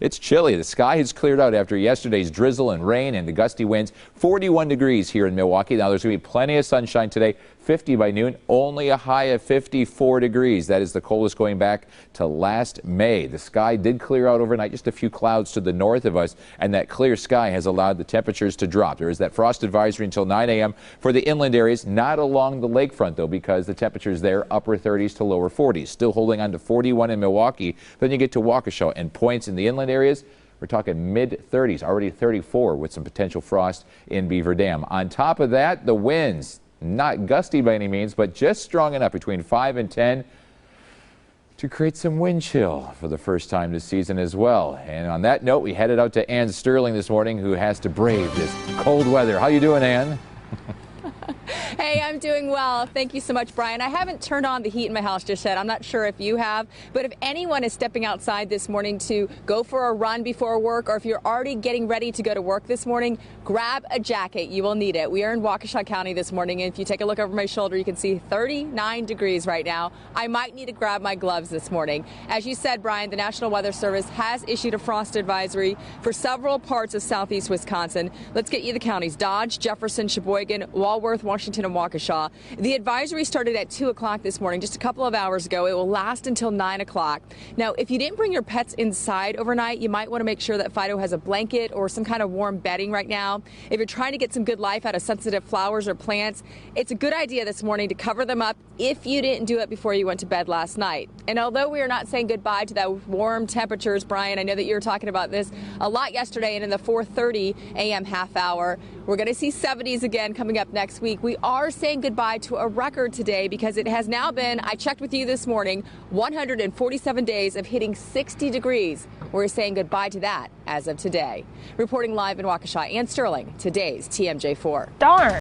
It's chilly. The sky has cleared out after yesterday's drizzle and rain and the gusty winds. 41 degrees here in Milwaukee. Now there's going to be plenty of sunshine today. 50 by noon, only a high of 54 degrees. That is the coldest going back to last May. The sky did clear out overnight, just a few clouds to the north of us, and that clear sky has allowed the temperatures to drop. There is that frost advisory until 9 a.m. for the inland areas, not along the lakefront though, because the temperatures there upper 30s to lower 40s. Still holding on to 41 in Milwaukee. Then you get to Waukesha and points in the inland areas. We're talking mid-30s, already 34 with some potential frost in Beaver Dam. On top of that, the winds. Not gusty by any means, but just strong enough between 5 and 10 to create some wind chill for the first time this season as well. And on that note, we headed out to Ann Sterling this morning, who has to brave this cold weather. How you doing, Ann? Hey, I'm doing well. Thank you so much, Brian. I haven't turned on the heat in my house just yet. I'm not sure if you have, but if anyone is stepping outside this morning to go for a run before work, or if you're already getting ready to go to work this morning, grab a jacket. You will need it. We are in Waukesha County this morning, and if you take a look over my shoulder, you can see 39 degrees right now. I might need to grab my gloves this morning. As you said, Brian, the National Weather Service has issued a frost advisory for several parts of southeast Wisconsin. Let's get you the counties: Dodge, Jefferson, Sheboygan, Walworth, Washington, and Waukesha. The advisory started at 2 o'clock this morning, just a couple of hours ago. It will last until 9 o'clock. Now, if you didn't bring your pets inside overnight, you might want to make sure that Fido has a blanket or some kind of warm bedding right now. If you're trying to get some good life out of sensitive flowers or plants, it's a good idea this morning to cover them up if you didn't do it before you went to bed last night. And although we are not saying goodbye to those warm temperatures, Brian, I know that you were talking about this a lot yesterday and in the 4:30 a.m. half hour. We're going to see 70s again coming up next week. We are saying goodbye to a record today because it has now been, I checked with you this morning, 147 days of hitting 60 degrees. We're saying goodbye to that as of today. Reporting live in Waukesha, Ann Sterling, today's TMJ4. Darn.